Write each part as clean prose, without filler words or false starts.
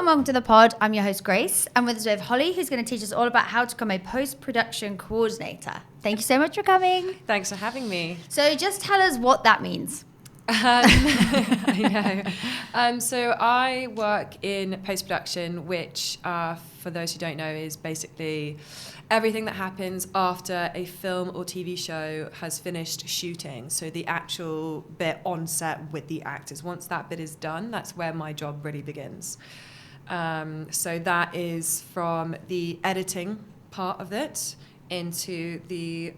welcome to the pod. I'm your host, Grace. And with us we have Holly, who's going to teach us all about how to become a Post Production Co-ordinator. Thank you so much for coming. Thanks for having me. So just tell us what that means. I know. So I work in post-production, which, for those who don't know, is basically everything that happens after a film or TV show has finished shooting. So the actual bit on set with the actors. Once that bit is done, that's where my job really begins. So that is from the editing part of it into the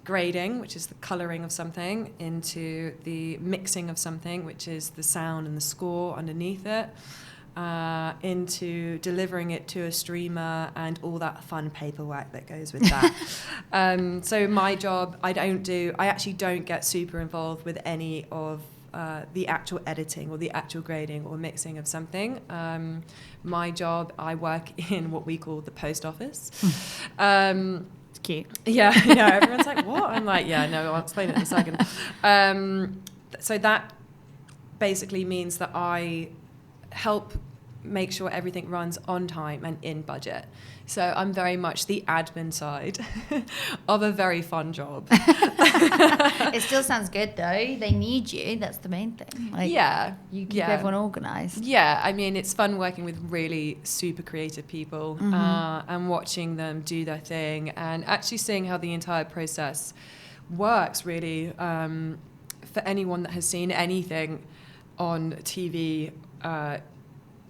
grading, which is the colouring of something, into the mixing of something, which is the sound and the score underneath it, into delivering it to a streamer and all that fun paperwork that goes with that. So my job, I actually don't get super involved with any of the actual editing or the actual grading or mixing of something. My job, I work in what we call the post office. Cute. Yeah, everyone's like, what? I'm like, yeah, no, I'll explain it in a second. So that basically means that I help make sure everything runs on time and in budget. So I'm very much the admin side of a very fun job. It still sounds good though. They need you. That's the main thing. You keep everyone organised. Yeah, I mean, it's fun working with really super creative people and watching them do their thing and actually seeing how the entire process works, really. For anyone that has seen anything on TV,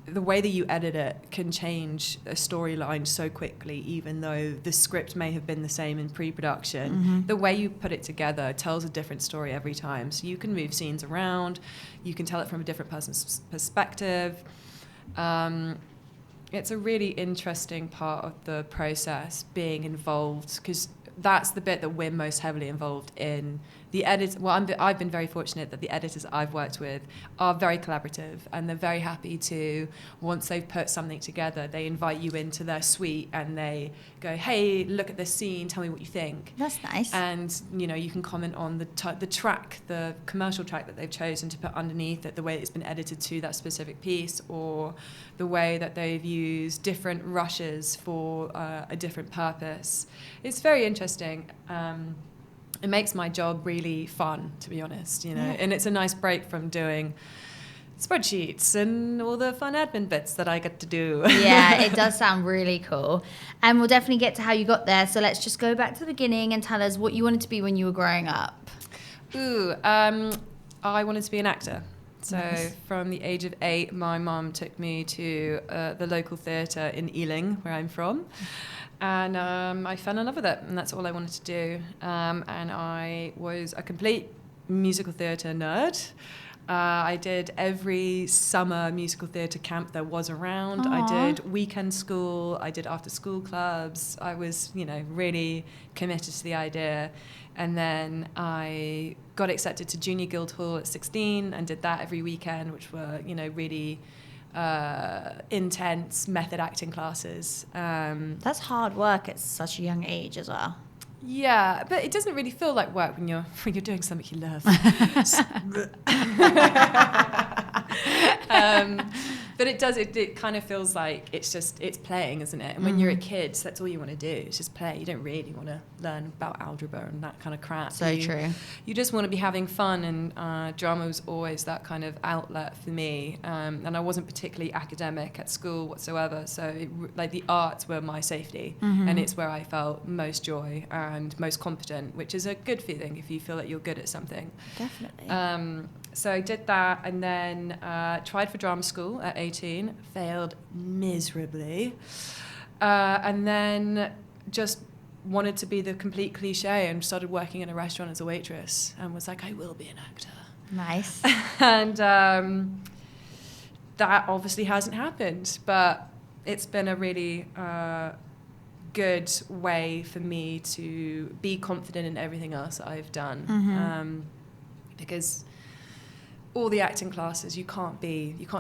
the way that you edit it can change a storyline so quickly, even though the script may have been the same in pre-production. The way you put it together tells a different story every time. So you can move scenes around, you can tell it from a different person's perspective. It's a really interesting part of the process, being involved, because that's the bit that we're most heavily involved in. The edit. Well, I've been very fortunate that the editors I've worked with are very collaborative, and they're very happy to, once they've put something together, they invite you into their suite and they go, "Hey, look at this scene. Tell me what you think." That's nice. And you can comment on the track, the commercial track that they've chosen to put underneath it, the way it's been edited to that specific piece, or the way that they've used different rushes for a different purpose. It's very interesting. It makes my job really fun, to be honest, and it's a nice break from doing spreadsheets and all the fun admin bits that I get to do. Yeah, it does sound really cool. And we'll definitely get to how you got there. So let's just go back to the beginning and tell us what you wanted to be when you were growing up. I wanted to be an actor. So Nice. From the age of 8, my mum took me to the local theatre in Ealing, where I'm from. And I fell in love with it, and that's all I wanted to do. And I was a complete musical theatre nerd. I did every summer musical theatre camp there was around. Aww. I did weekend school. I did after school clubs. I was, really committed to the idea. And then I got accepted to Junior Guildhall at 16 and did that every weekend, which were, really intense method acting classes. That's hard work at such a young age as well. Yeah, but it doesn't really feel like work when you're doing something you love. But it does. It kind of feels like it's playing, isn't it? And when you're a kid, that's all you want to do. It's just play. You don't really want to learn about algebra and that kind of crap. So true. You just want to be having fun, and drama was always that kind of outlet for me. And I wasn't particularly academic at school whatsoever. So the arts were my safety, and it's where I felt most joy and most competent, which is a good feeling if you feel that you're good at something. Definitely. So I did that, and then tried for drama school at 18, failed miserably, and then just wanted to be the complete cliche and started working in a restaurant as a waitress and was like, I will be an actor. Nice. And that obviously hasn't happened, but it's been a really good way for me to be confident in everything else that I've done, because all the acting classes, you can't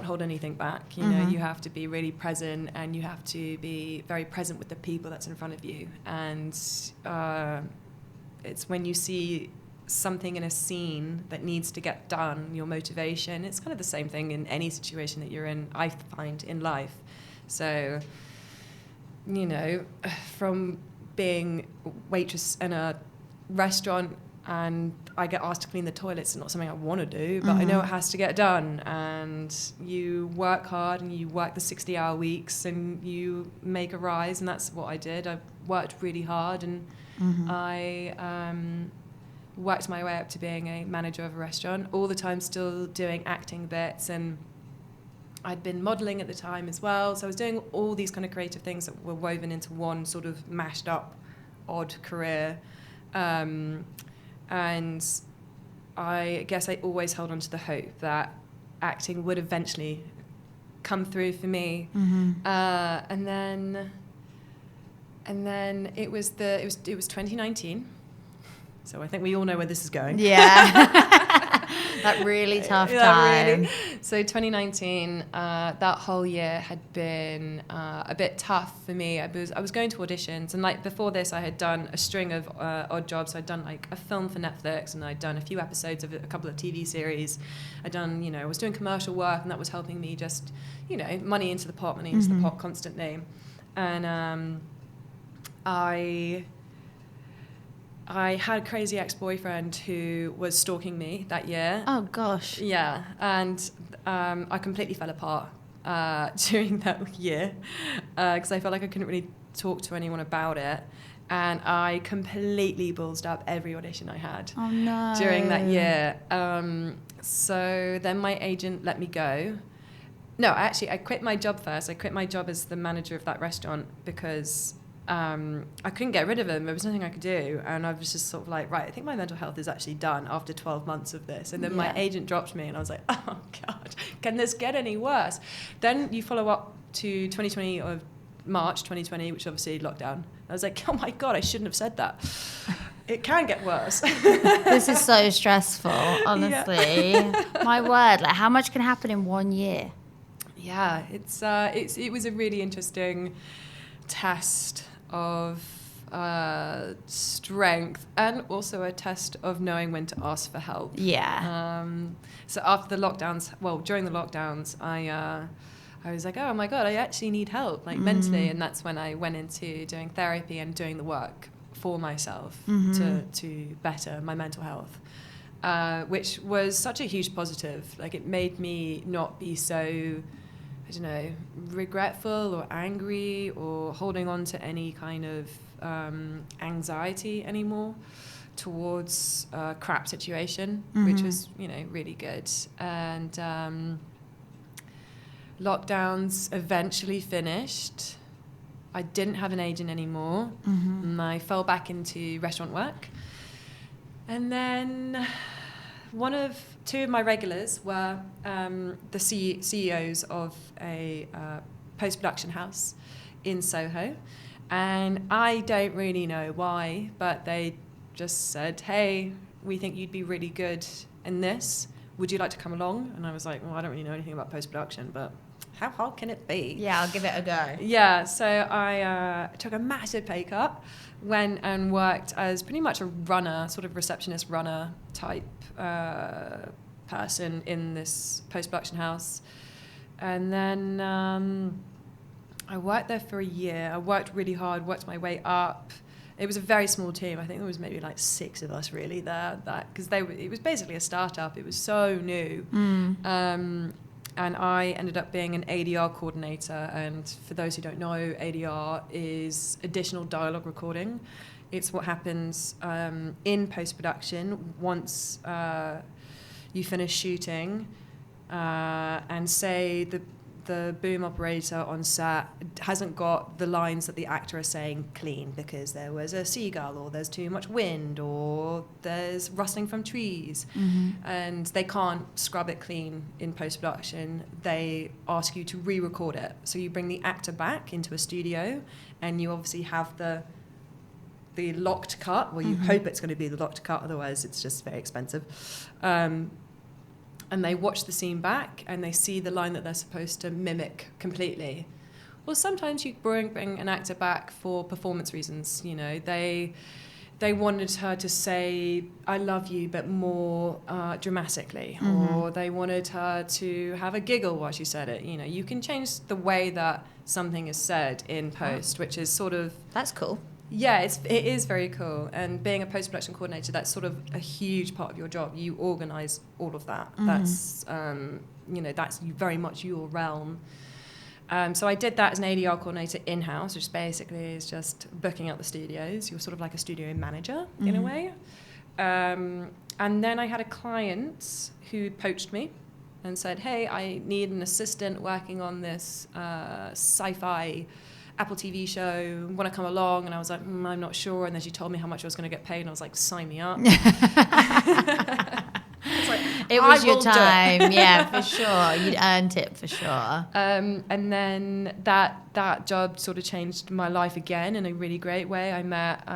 hold anything back. You have to be really present, and you have to be very present with the people that's in front of you. And it's when you see something in a scene that needs to get done, your motivation, it's kind of the same thing in any situation that you're in, I find, in life. So, you know, from being waitress in a restaurant and I get asked to clean the toilets, it's not something I want to do, but I know it has to get done. And you work hard and you work the 60-hour weeks and you make a rise, and that's what I did. I worked really hard, and I worked my way up to being a manager of a restaurant, all the time still doing acting bits, and I'd been modelling at the time as well, so I was doing all these kind of creative things that were woven into one sort of mashed up, odd career. And I guess I always held on to the hope that acting would eventually come through for me. And then it was 2019. So I think we all know where this is going. Yeah. That really tough time. Really. So 2019, that whole year had been a bit tough for me. I was going to auditions, and like before this, I had done a string of odd jobs. So I'd done like a film for Netflix, and I'd done a few episodes of a couple of TV series. I'd done, I was doing commercial work, and that was helping me just, money into the pot constantly. And I had a crazy ex-boyfriend who was stalking me that year. Oh, gosh. Yeah, and I completely fell apart during that year because I felt like I couldn't really talk to anyone about it. And I completely ballsed up every audition I had during that year. So then my agent let me go. No, actually, I quit my job first. I quit my job as the manager of that restaurant because I couldn't get rid of him. There was nothing I could do. And I was just sort of like, right, I think my mental health is actually done after 12 months of this. And then my agent dropped me, and I was like, oh, God, can this get any worse? Then you follow up to 2020 or March 2020, which obviously lockdown. I was like, oh, my God, I shouldn't have said that. It can get worse. This is so stressful, honestly. Yeah. My word, like how much can happen in 1 year? Yeah, it was a really interesting test of strength, and also a test of knowing when to ask for help. Yeah. So after the lockdowns, during the lockdowns, I was like, oh my God, I actually need help, like mentally, and that's when I went into doing therapy and doing the work for myself to better my mental health, which was such a huge positive. Like it made me not be so, I don't know, regretful or angry or holding on to any kind of anxiety anymore towards a crap situation, which was, really good. And lockdowns eventually finished. I didn't have an agent anymore. And I fell back into restaurant work. And then two of my regulars were the CEOs of a post-production house in Soho. And I don't really know why, but they just said, hey, we think you'd be really good in this. Would you like to come along? And I was like, well, I don't really know anything about post-production, but how hard can it be? Yeah, I'll give it a go. Yeah, so I took a massive pay cut, went and worked as pretty much a runner, sort of receptionist runner type person in this post-production house. And then I worked there for a year. I worked really hard, worked my way up. It was a very small team. I think there was maybe like 6 of us really there, because it was basically a startup. It was so new. And I ended up being an ADR coordinator. And for those who don't know, ADR is additional dialogue recording. It's what happens in post-production once you finish shooting and say the boom operator on set hasn't got the lines that the actor is saying clean because there was a seagull or there's too much wind or there's rustling from trees, and they can't scrub it clean in post-production. They ask you to re-record it. So you bring the actor back into a studio and you obviously have the locked cut. Well, you hope it's going to be the locked cut, otherwise it's just very expensive. And they watch the scene back and they see the line that they're supposed to mimic completely. Well, sometimes you bring an actor back for performance reasons. they wanted her to say "I love you" but more dramatically, or they wanted her to have a giggle while she said it. You know, you can change the way that something is said in post, which is sort of... That's cool. Yeah, it is very cool. And being a post-production coordinator, that's sort of a huge part of your job. You organise all of that. That's, you know, that's very much your realm. So I did that as an ADR coordinator in-house, which basically is just booking out the studios. You're sort of like a studio manager in a way. And then I had a client who poached me and said, hey, I need an assistant working on this sci-fi Apple TV show, want to come along? And I was like, I'm not sure. And then she told me how much I was going to get paid, and I was like, sign me up. It was your time, yeah, for sure. You'd earned it for sure. And then that job sort of changed my life again in a really great way. I met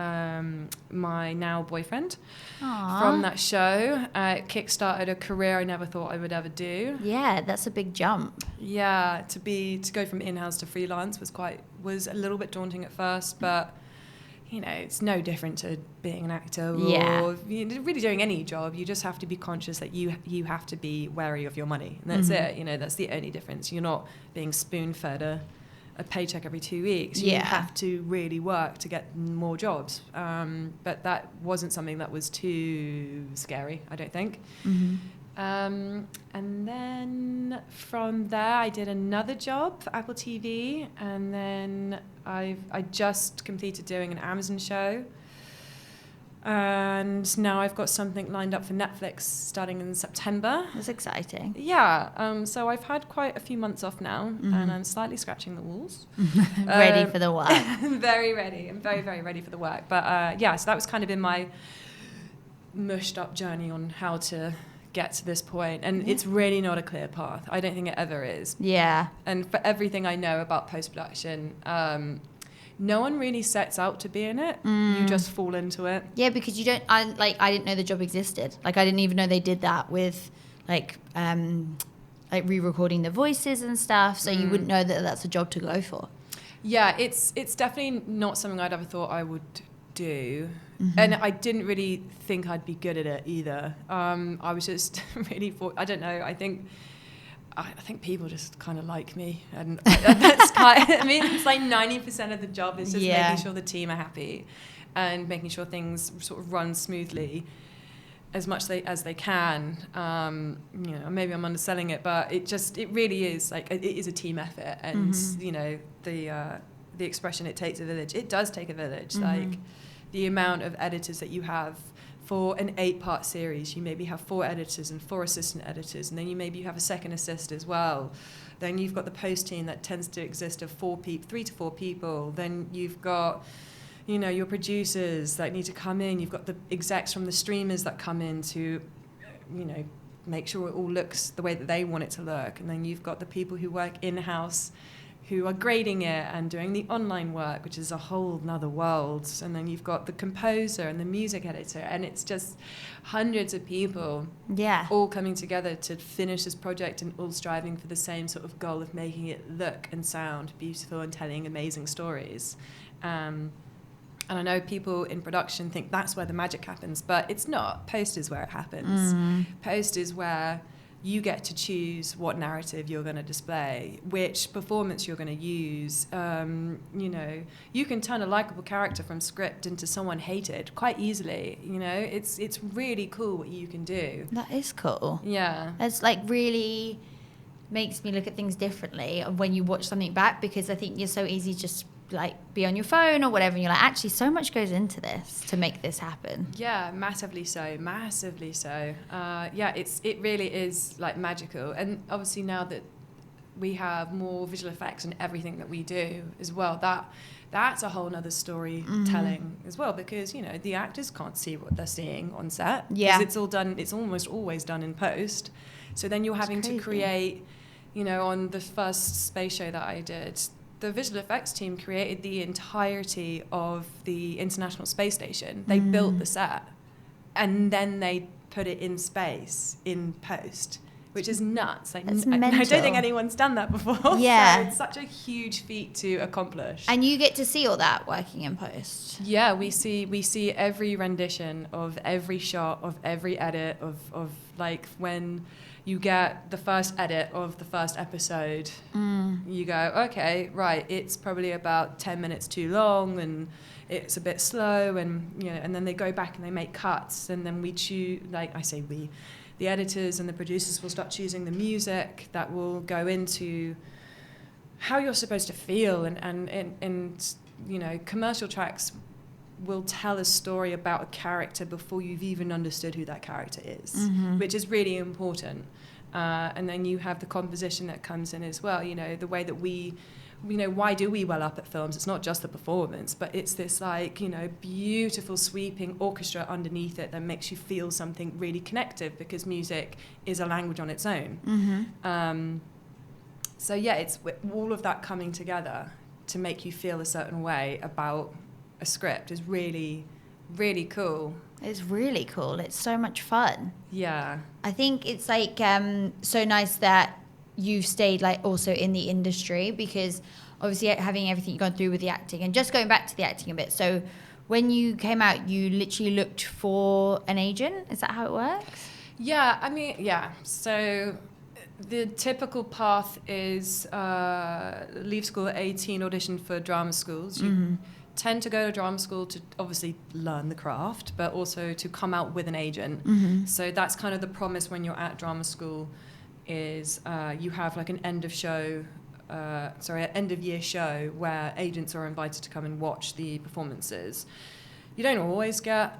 my now boyfriend from that show. It kickstarted a career I never thought I would ever do. Yeah, that's a big jump. Yeah, to go from in-house to freelance was a little bit daunting at first, but you know, it's no different to being an actor or really doing any job. You just have to be conscious that you have to be wary of your money. And that's it. You know, that's the only difference. You're not being spoon-fed a paycheck every 2 weeks. You have to really work to get more jobs. But that wasn't something that was too scary, I don't think. And then from there, I did another job for Apple TV, and then I just completed doing an Amazon show, and now I've got something lined up for Netflix starting in September. That's exciting. Yeah, so I've had quite a few months off now, and I'm slightly scratching the walls. Ready for the work. Very ready. I'm very, very ready for the work. But yeah, so that was kind of in my mushed up journey on how to get to this point, and it's really not a clear path. I don't think it ever is. Yeah. And for everything I know about post-production, no one really sets out to be in it. You just fall into it. Yeah, because I didn't know the job existed. Like, I didn't even know they did that with like re-recording the voices and stuff, so you wouldn't know that that's a job to go for. Yeah, it's definitely not something I'd ever thought I would do. And I didn't really think I'd be good at it either. I was just really I don't know, I think people just kind of like me, and that's I mean, it's like 90% of the job is just making sure the team are happy and making sure things sort of run smoothly as much as they can. You know, maybe I'm underselling it, but it really is like it is a team effort, and you know, the expression "it takes a village." It does take a village. Like the amount of editors that you have for an 8-part series, you maybe have 4 editors and 4 assistant editors, and then you have a second assist as well. Then you've got the post team that tends to exist of 3 to 4 people. Then you've got, you know, your producers that need to come in. You've got the execs from the streamers that come in to, you know, make sure it all looks the way that they want it to look. And then you've got the people who work in-house who are grading it and doing the online work, which is a whole nother world. And then you've got the composer and the music editor, and it's just hundreds of people all coming together to finish this project and all striving for the same sort of goal of making it look and sound beautiful and telling amazing stories. And I know people in production think that's where the magic happens, but it's not. Post is where it happens. Post is where you get to choose what narrative you're going to display, which performance you're going to use. You know, you can turn a likable character from script into someone hated quite easily. You know, it's really cool what you can do. That is cool. Yeah. It's like really makes me look at things differently when you watch something back, because I think you're so easy just like be on your phone or whatever, and you're like, actually so much goes into this to make this happen. Yeah, massively so. Yeah, it really is like magical. And obviously now that we have more visual effects in everything that we do as well, that's a whole nother storytelling as well, because you know the actors can't see what they're seeing on set, because it's almost always done in post. So then you're having to create, you know, on the first space show that I did, the visual effects team created the entirety of the International Space Station. They built the set, and then they put it in space in post, which is nuts. Like, That's I don't mental. think anyone's done that before. Yeah. So it's such a huge feat to accomplish. And you get to see all that working in post. Yeah, we see every rendition of every shot, of every edit, of like when you get the first edit of the first episode, you go, okay, right, it's probably about 10 minutes too long and it's a bit slow, and you know, and then they go back and they make cuts, and then we choose, like I say we, the editors and the producers will start choosing the music that will go into how you're supposed to feel, and you know, commercial tracks will tell a story about a character before you've even understood who that character is, which is really important. And then you have the composition that comes in as well, you know, the way that we, you know, why do we well up at films? It's not just the performance, but it's this, like, you know, beautiful sweeping orchestra underneath it that makes you feel something really connective, because music is a language on its own. So yeah, it's all of that coming together to make you feel a certain way about a script is really, really cool. It's really cool. It's so much fun. Yeah. I think it's like so nice that you've stayed like also in the industry, because obviously having everything you've gone through with the acting, and just going back to the acting a bit. So when you came out, you literally looked for an agent. Is that how it works? Yeah, I mean, yeah. So the typical path is leave school at 18, audition for drama schools. You tend to go to drama school to obviously learn the craft, but also to come out with an agent. So that's kind of the promise when you're at drama school, is you have like an end of year show where agents are invited to come and watch the performances. You don't always get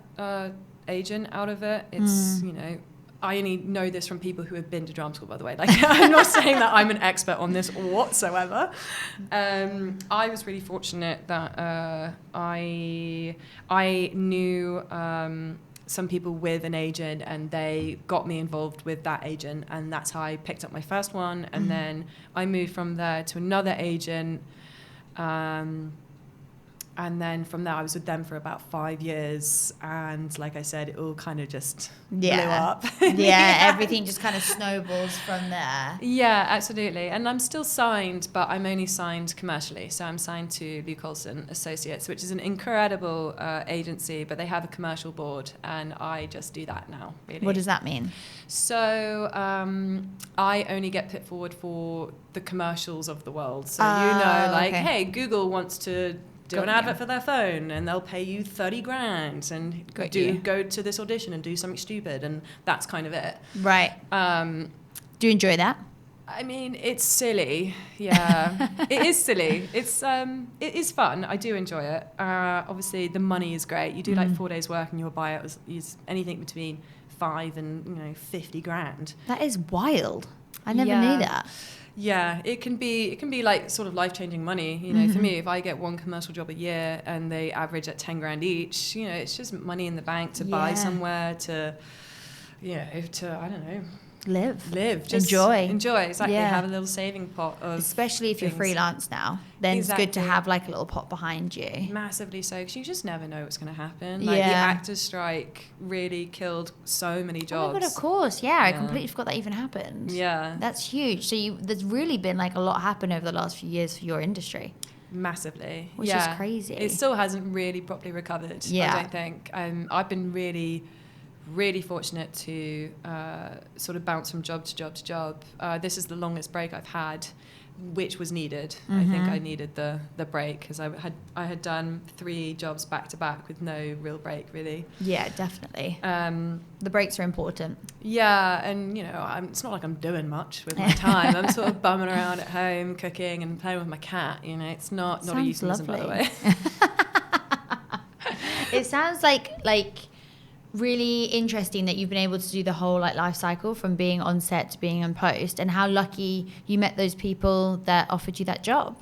agent out of it. It's, you know, I only know this from people who have been to drama school, by the way. Like, I'm not saying that I'm an expert on this whatsoever. I was really fortunate that I knew some people with an agent, and they got me involved with that agent, and that's how I picked up my first one. And then I moved from there to another agent. And then from there, I was with them for about 5 years. And like I said, it all kind of just blew up. Everything just kind of snowballs from there. Yeah, absolutely. And I'm still signed, but I'm only signed commercially. So I'm signed to Luke Olson Associates, which is an incredible agency, but they have a commercial board. And I just do that now, really. What does that mean? So I only get put forward for the commercials of the world. So, you know, like, hey, Google wants to do an advert for their phone, and they'll pay you 30 grand and go to this audition and do something stupid, and that's kind of it. Right. Do you enjoy that? I mean, it's silly. Yeah, it is silly. It is fun. I do enjoy it. Obviously, the money is great. You do like 4 days work, and your buyout is anything between 5 and 50 grand. That is wild. I never knew that. Yeah, it can be like sort of life-changing money. You know, for me, if I get one commercial job a year and they average at 10 grand each, you know, it's just money in the bank to buy somewhere, to, you know, I don't know, live, just enjoy. Exactly. Have a little saving pot of, especially if you're freelance now, then it's good to have like a little pot behind you. Massively so, because you just never know what's going to happen. Like the actors' strike really killed so many jobs. Oh my God, of course. I completely forgot that even happened. That's huge. So there's really been like a lot happen over the last few years for your industry. Massively. Which is crazy. It still hasn't really properly recovered, I don't think. I've been really fortunate to sort of bounce from job to job to job. This is the longest break I've had, which was needed. I think I needed the break, because I had done 3 jobs back to back with no real break, really. Yeah, definitely. The breaks are important. Yeah, and you know, it's not like I'm doing much with my time. I'm sort of bumming around at home, cooking and playing with my cat. You know, it's not a euphemism, by the way. It sounds like really interesting that you've been able to do the whole like life cycle from being on set to being on post, and how lucky you met those people that offered you that job.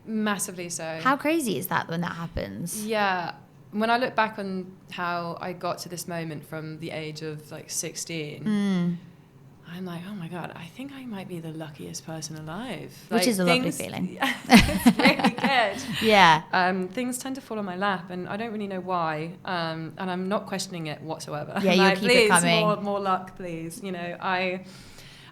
Massively so. How crazy is that when that happens? Yeah. When I look back on how I got to this moment from the age of like 16, I'm like, oh my God, I think I might be the luckiest person alive. Which is a lovely feeling. It's really good. Yeah. Things tend to fall on my lap, and I don't really know why. And I'm not questioning it whatsoever. Yeah, you'll keep it coming. More luck, please. You know, I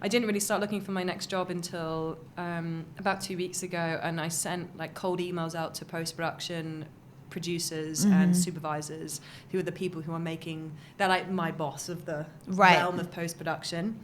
I didn't really start looking for my next job until about 2 weeks ago, and I sent like cold emails out to post-production producers and supervisors, who are the people who are they're like my boss of the realm of post-production.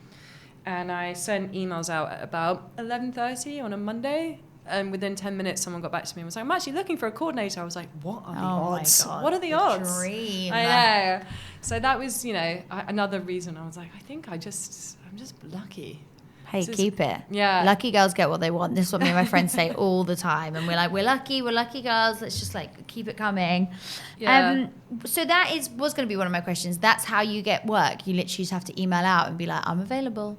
And I sent emails out at about 11:30 on a Monday, and within 10 minutes someone got back to me and was like, I'm actually looking for a coordinator. I was like, what are the odds? My God, what are the odds? Dream. I know. So that was, another reason I was like, I think I'm just lucky. Hey, keep it. Yeah. Lucky girls get what they want. This is what me and my friends say all the time. And we're like, we're lucky girls. Let's just like keep it coming. Yeah. So that was going to be one of my questions. That's how you get work. You literally just have to email out and be like, I'm available.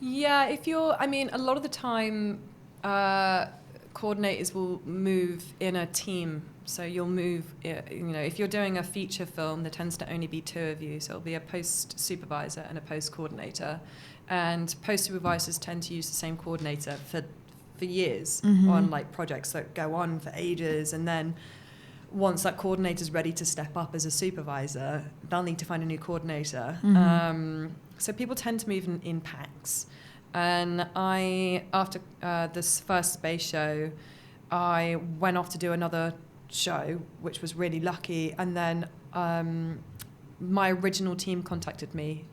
Yeah, a lot of the time, coordinators will move in a team. So you'll move, if you're doing a feature film, there tends to only be 2 of you. So it'll be a post supervisor and a post coordinator. And post supervisors tend to use the same coordinator for years on like projects that go on for ages. And then once that coordinator is ready to step up as a supervisor, they'll need to find a new coordinator. So people tend to move in packs. And after this first space show, I went off to do another show, which was really lucky. And then my original team contacted me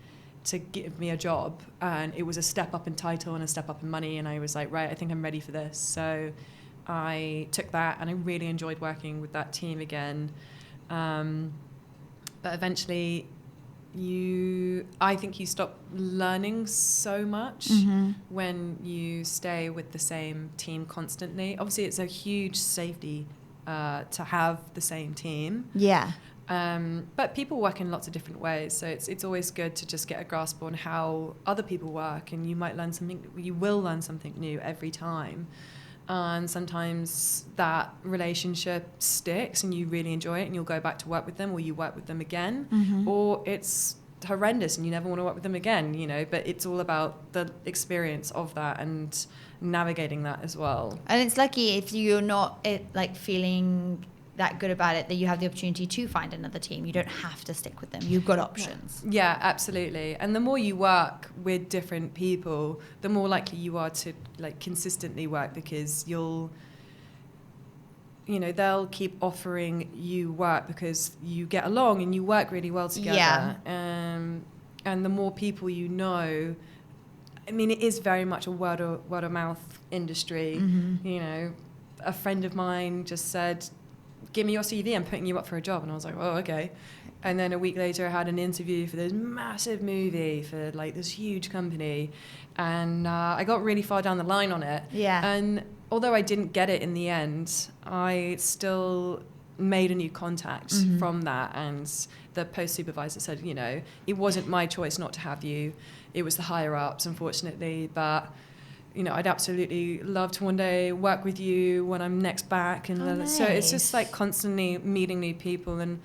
to give me a job, and it was a step up in title and a step up in money, and I was like, right, I think I'm ready for this. So I took that, and I really enjoyed working with that team again. But eventually I think you stop learning so much when you stay with the same team constantly. Obviously, it's a huge safety to have the same team. Yeah. But people work in lots of different ways, so it's always good to just get a grasp on how other people work, and you will learn something new every time. And sometimes that relationship sticks and you really enjoy it and you'll go back to work with them, or you work with them again, or it's horrendous and you never want to work with them again, but it's all about the experience of that and navigating that as well. And it's lucky if you're not feeling that good about it that you have the opportunity to find another team. You don't have to stick with them. You've got options. Yeah, absolutely. And the more you work with different people, the more likely you are to consistently work, because they'll keep offering you work because you get along and you work really well together. Yeah. And the more people you know, it is very much a word of mouth industry. A friend of mine just said, give me your CV, I'm putting you up for a job. And I was like, oh, okay. And then a week later I had an interview for this massive movie for this huge company, and I got really far down the line on it. Yeah. And although I didn't get it in the end, I still made a new contact from that, and the post supervisor said, it wasn't my choice not to have you, it was the higher ups, unfortunately, but I'd absolutely love to one day work with you when I'm next back. And nice. So it's just constantly meeting new people, and,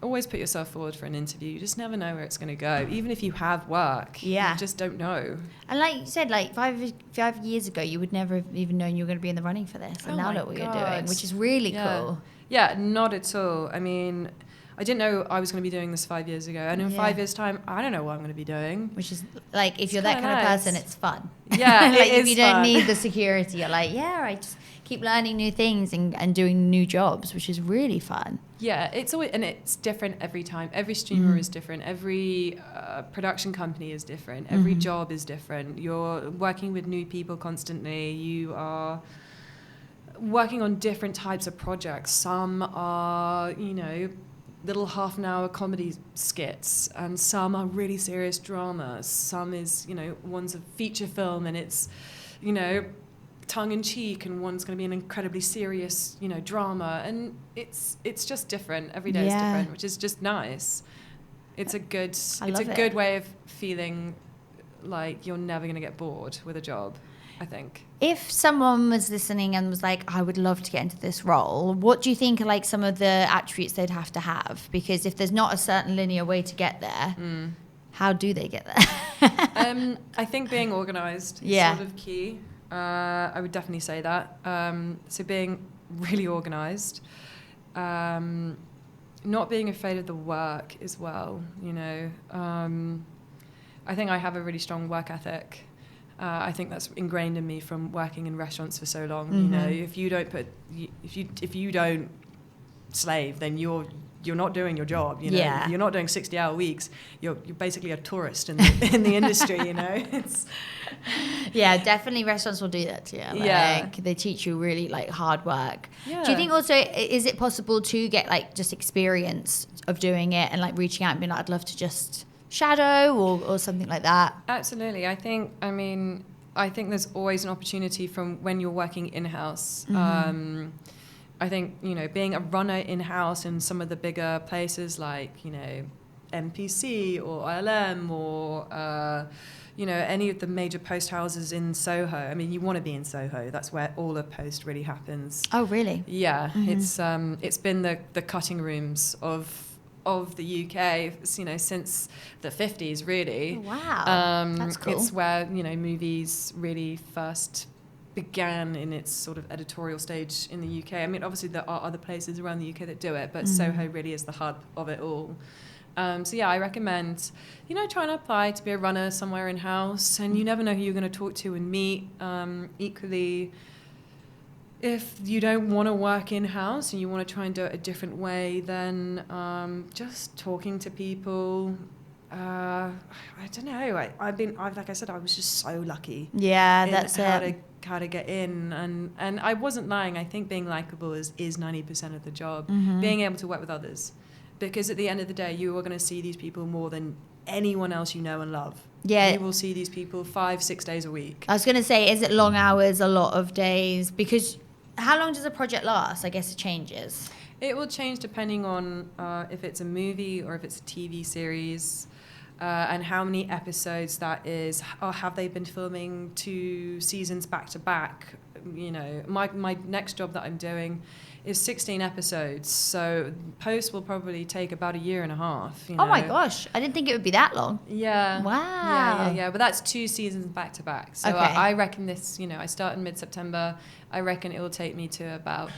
always put yourself forward for an interview. You just never know where it's going to go. Even if you have work, you just don't know. And like you said, 5 years ago, you would never have even known you were going to be in the running for this. And now look what you're doing, which is really cool. Yeah, not at all. I didn't know I was going to be doing this 5 years ago. And in 5 years' time, I don't know what I'm going to be doing. Which is, if you're that kind of person, it's fun. Yeah, if you don't need the security, you're I just keep learning new things and doing new jobs, which is really fun. Yeah, it's different every time. Every streamer is different. Every production company is different. Every job is different. You're working with new people constantly. You are working on different types of projects. Some are, little half-an-hour comedy skits, and some are really serious dramas. Some is, one's a feature film and it's, tongue-in-cheek, and one's going to be an incredibly serious, drama. And it's just different. Every day is different, which is just nice. It's a good way of feeling like you're never going to get bored with a job, I think. If someone was listening and was like, I would love to get into this role, what do you think are some of the attributes they'd have to have? Because if there's not a certain linear way to get there, how do they get there? I think being organised is sort of key. I would definitely say that. So being really organised, not being afraid of the work as well, I think I have a really strong work ethic. I think that's ingrained in me from working in restaurants for so long. You know, if you don't slave, then you're not doing your job. You know, if you're not doing 60-hour weeks, you're basically a tourist in the industry. You know, yeah, definitely restaurants will do that to you. Like, they teach you really like hard work. Yeah. Do you think also, is it possible to get like just experience of doing it and like reaching out and being like, I'd love to just shadow or something like that? Absolutely. I think there's always an opportunity from when you're working in-house. I think, you know, being a runner in-house in some of the bigger places like, you know, MPC or ILM or, you know, any of the major post houses in Soho. I mean, you want to be in Soho. That's where all of post really happens. Oh, really? Yeah. It's been the cutting rooms of the UK, you know, since the 50s, really. Wow. That's cool. It's where, you know, movies really first began in its sort of editorial stage in the UK. I mean, obviously there are other places around the UK that do it, but Soho really is the hub of it all. So yeah, I recommend, you know, trying to apply to be a runner somewhere in-house, and you never know who you're going to talk to and meet. Equally, if you don't want to work in-house and you want to try and do it a different way, then just talking to people. I don't know. Like I said, I was just so lucky. Yeah, that's it. How to get in, and I wasn't lying. I think being likable is 90% of the job. Being able to work with others, because at the end of the day, you are going to see these people more than anyone else you know and love. Yeah, you will see these people 5-6 days a week. I was going to say, is it long hours, a lot of days? Because how long does a project last? I guess it changes. It will change depending on if it's a movie or if it's a TV series. And how many episodes that is, or have they been filming 2 seasons back to back? You know, my next job that I'm doing is 16 episodes, so post will probably take about 1.5 years. You know? Oh my gosh, I didn't think it would be that long. Yeah. Wow. Yeah. But that's 2 seasons back to back. So okay. I reckon this, you know, I start in mid-September. I reckon it will take me to about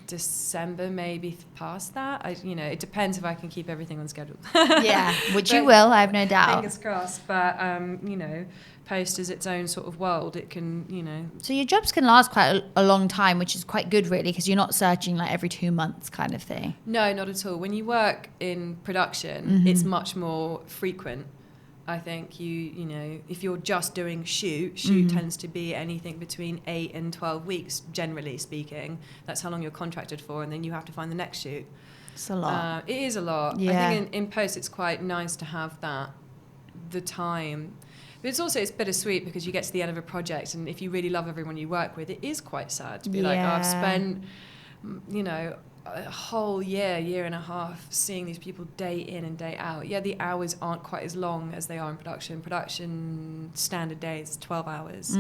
December, maybe past that. You know, it depends if I can keep everything on schedule. Yeah, which you will, I have no doubt. Fingers crossed. But you know, post is its own sort of world. It can, you know. So your jobs can last quite a long time, which is quite good, really, because you're not searching like every 2 months kind of thing. No, not at all. When you work in production, it's much more frequent. I think you know, if you're just doing shoot tends to be anything between 8 and 12 weeks, generally speaking. That's how long you're contracted for, and then you have to find the next shoot. It's a lot. It is a lot. Yeah. I think in post it's quite nice to have the time. But it's bittersweet because you get to the end of a project, and if you really love everyone you work with, it is quite sad to be like, oh, I've spent, you know, a whole year and a half seeing these people day in and day out. Yeah, the hours aren't quite as long as they are in production. Production standard day is 12 hours.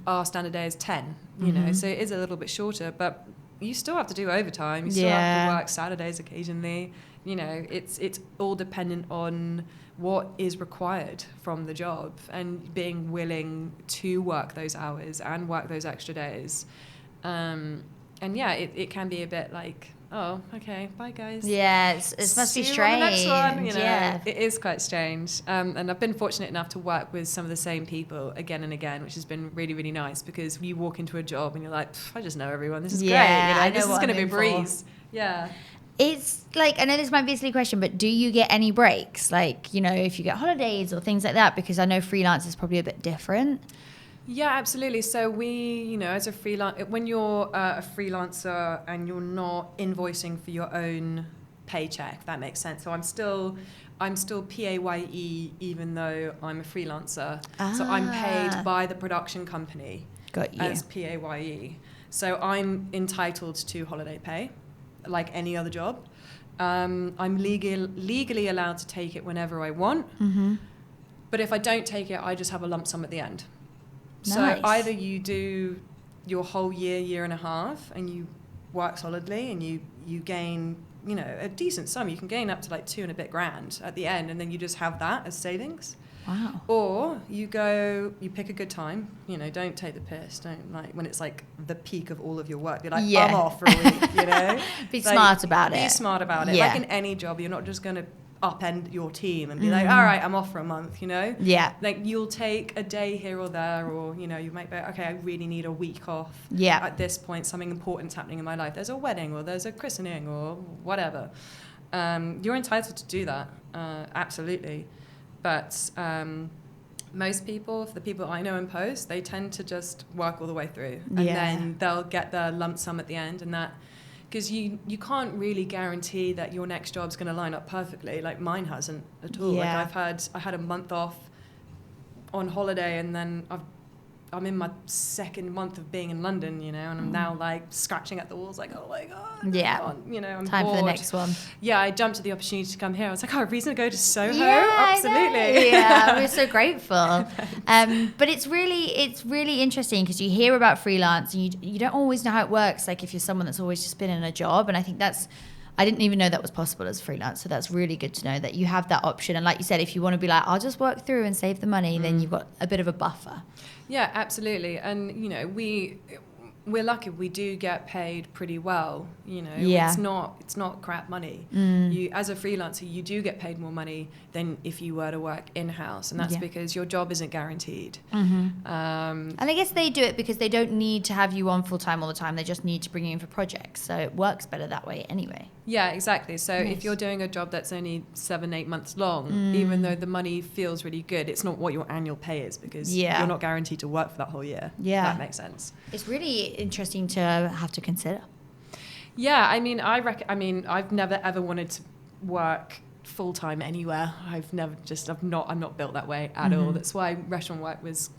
Our standard day is 10, you know, so it is a little bit shorter, but you still have to do overtime. You still have to work Saturdays occasionally. You know, it's all dependent on what is required from the job and being willing to work those hours and work those extra days. And yeah, it can be a bit like, oh, okay, bye guys. Yeah, it must be strange. On the next one, you know, yeah. It is quite strange. And I've been fortunate enough to work with some of the same people again and again, which has been really, really nice, because you walk into a job and you're like, I just know everyone. This is great. You know, this is going to be a breeze. Yeah. It's like, I know this might be a silly question, but do you get any breaks? Like, you know, if you get holidays or things like that, because I know freelance is probably a bit different. Yeah, absolutely. So we, you know, as a freelance, when you're a freelancer and you're not invoicing for your own paycheck, if that makes sense. So I'm still PAYE even though I'm a freelancer. So I'm paid by the production company. Got you. As PAYE. So I'm entitled to holiday pay, like any other job. I'm legally allowed to take it whenever I want. But if I don't take it, I just have a lump sum at the end. Nice. So either you do your whole year and a half, and you work solidly, and you gain, you know, a decent sum. You can gain up to like 2 and a bit grand at the end, and then you just have that as savings. Wow. Or you pick a good time, you know, don't take the piss. Don't, like, when it's like the peak of all of your work, you're like, I'm off for a week, you know. Be smart about it. Be smart about it. Like in any job, you're not just going to upend your team and be like, all right, I'm off for a month, you know? Yeah. Like you'll take a day here or there, or, you know, you might be, okay, I really need a week off. Yeah. At this point, something important's happening in my life. There's a wedding or there's a christening or whatever. You're entitled to do that, absolutely. But most people, for the people I know in post, they tend to just work all the way through. And then they'll get their lump sum at the end, and that, because you can't really guarantee that your next job's going to line up perfectly. Like mine hasn't at all. Yeah. Like I had a month off on holiday, and then I'm in my second month of being in London, you know, and I'm now like scratching at the walls, like, oh my God, you know, I'm time bored. for the next one. Yeah, I jumped at the opportunity to come here. I was like, oh, a reason to go to Soho? Yeah, absolutely. Yeah, we're so grateful. But it's really interesting because you hear about freelance and you don't always know how it works. Like if you're someone that's always just been in a job, and I think I didn't even know that was possible as freelance. So that's really good to know that you have that option. And like you said, if you want to be like, I'll just work through and save the money, then you've got a bit of a buffer. Yeah, absolutely. And, you know, we're lucky we do get paid pretty well, you know. Yeah. It's not crap money. You, as a freelancer, you do get paid more money than if you were to work in-house, and that's because your job isn't guaranteed. And I guess they do it because they don't need to have you on full-time all the time. They just need to bring you in for projects, so it works better that way anyway. Yeah, exactly. So if you're doing a job that's only 7-8 months long, even though the money feels really good, it's not what your annual pay is, because you're not guaranteed to work for that whole year. Yeah. That makes sense. It's really interesting to have to consider. Yeah, I mean, I've never ever wanted to work full time anywhere. I'm not built that way at all. That's why restaurant work was,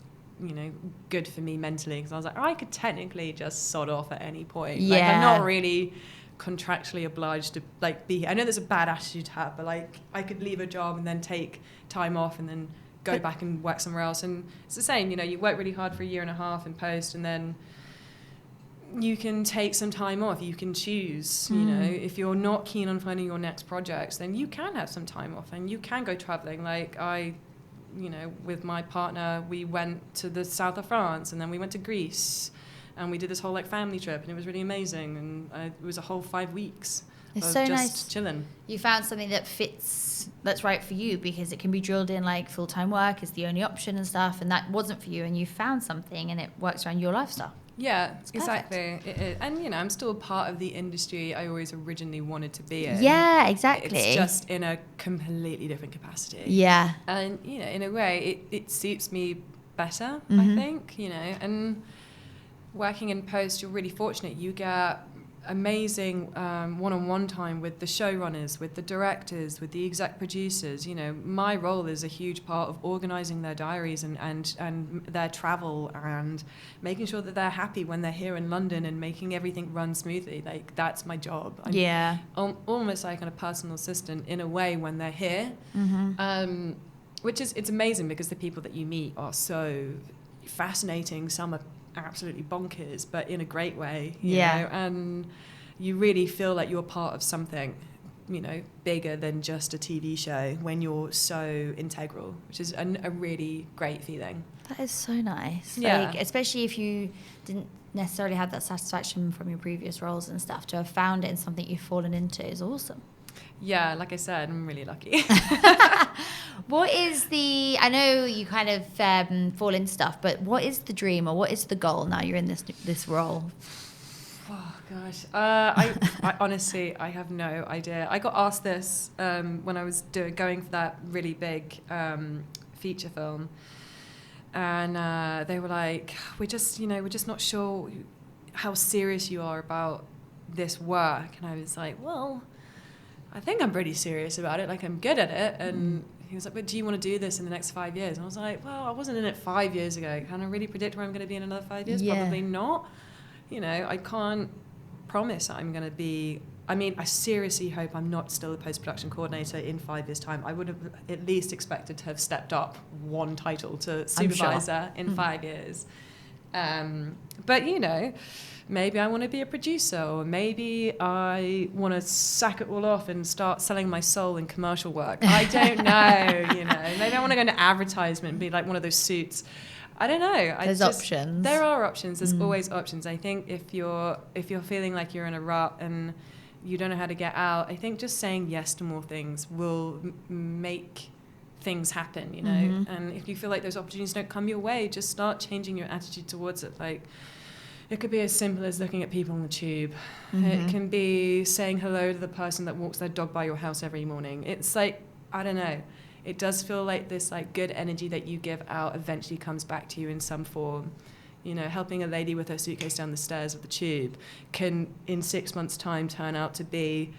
you know, good for me mentally, because I was like, I could technically just sod off at any point. Yeah. Like, I'm not really contractually obliged to like be here. I know there's a bad attitude to have, but like I could leave a job and then take time off and then go back and work somewhere else. And it's the same, you know, you work really hard for a year and a half in post, and then you can take some time off. You can choose, you know, if you're not keen on finding your next projects, then you can have some time off and you can go traveling. Like you know, with my partner, we went to the south of France, and then we went to Greece, and we did this whole like family trip, and it was really amazing. And it was a whole 5 weeks. It's of so just nice. Chilling. You found something that fits, that's right for you, because it can be drilled in like full-time work is the only option and stuff, and that wasn't for you, and you found something and it works around your lifestyle. Yeah, exactly. And, you know, I'm still part of the industry I always originally wanted to be in. Yeah, exactly. It's just in a completely different capacity. Yeah. And, you know, in a way, it suits me better, I think, you know. And working in post, you're really fortunate. You get amazing one-on-one time with the showrunners, with the directors, with the exec producers. You know, my role is a huge part of organizing their diaries and their travel, and making sure that they're happy when they're here in London, and making everything run smoothly. Like, that's my job. I'm almost like a personal assistant in a way when they're here, which is, it's amazing, because the people that you meet are so fascinating. Some are absolutely bonkers, but in a great way, you know, and you really feel like you're part of something, you know, bigger than just a TV show when you're so integral, which is a really great feeling. That is so nice. Yeah. Like, especially if you didn't necessarily have that satisfaction from your previous roles and stuff, to have found it in something you've fallen into is awesome. Yeah, like I said, I'm really lucky. What is I know you kind of fall into stuff, but what is the dream, or what is the goal now you're in this role? Oh, gosh. I honestly, I have no idea. I got asked this when I was going for that really big feature film. And they were like, we're just not sure how serious you are about this work. And I was like, well, I think I'm pretty serious about it. Like, I'm good at it. And he was like, but do you want to do this in the next 5 years? And I was like, well, I wasn't in it 5 years ago. Can I really predict where I'm going to be in another 5 years? Yeah. Probably not. You know, I can't promise I'm going to be... I mean, I seriously hope I'm not still a post-production coordinator in 5 years' time. I would have at least expected to have stepped up one title to supervisor in 5 years. But, you know... Maybe I want to be a producer, or maybe I want to sack it all off and start selling my soul in commercial work. I don't know, you know. Maybe I want to go into advertisement and be like one of those suits. I don't know. There's options. There are options. There's always options. I think if you're feeling like you're in a rut and you don't know how to get out, I think just saying yes to more things will make things happen, you know. And if you feel like those opportunities don't come your way, just start changing your attitude towards it. Like, it could be as simple as looking at people on the tube. It can be saying hello to the person that walks their dog by your house every morning. It's like, I don't know, it does feel like this like good energy that you give out eventually comes back to you in some form. You know, helping a lady with her suitcase down the stairs of the tube can in 6 months' time turn out to be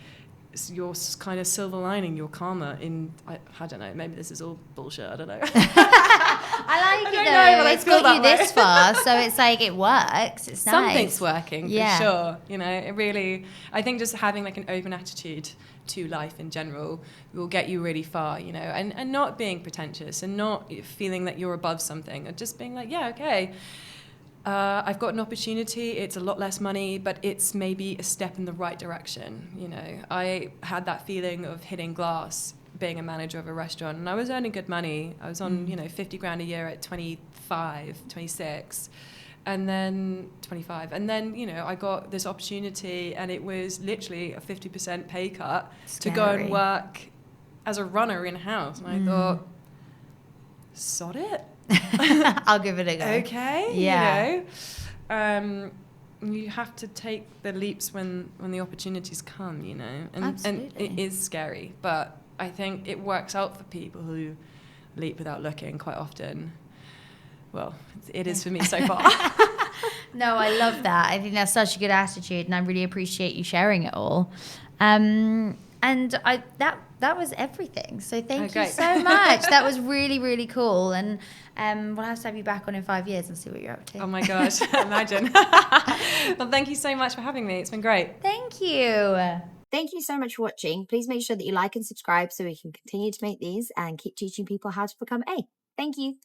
your kind of silver lining, your karma in, I don't know, maybe this is all bullshit, I don't know. I like it though. It's got you this far, so it's like it works. It's nice. Something's working for sure. You know, it really, I think just having like an open attitude to life in general will get you really far, you know, and not being pretentious and not feeling that you're above something, and just being like, yeah, okay, I've got an opportunity, it's a lot less money, but it's maybe a step in the right direction, you know. I had that feeling of hitting glass being a manager of a restaurant, and I was earning good money. I was on, you know, 50 grand a year at 25, 26, and then 25. And then, you know, I got this opportunity, and it was literally a 50% pay cut to go and work as a runner in house. And I thought, sod it. I'll give it a go. Okay. Yeah. You know, you have to take the leaps when the opportunities come, you know, and it is scary, but I think it works out for people who leap without looking quite often. Well, it is for me so far. No, I love that. I think that's such a good attitude, and I really appreciate you sharing it all. And that was everything. So thank you so much. That was really, really cool. And we'll have to have you back on in 5 years and see what you're up to. Oh my gosh, imagine. Well, thank you so much for having me. It's been great. Thank you. Thank you so much for watching. Please make sure that you like and subscribe so we can continue to make these and keep teaching people how to become A. Thank you.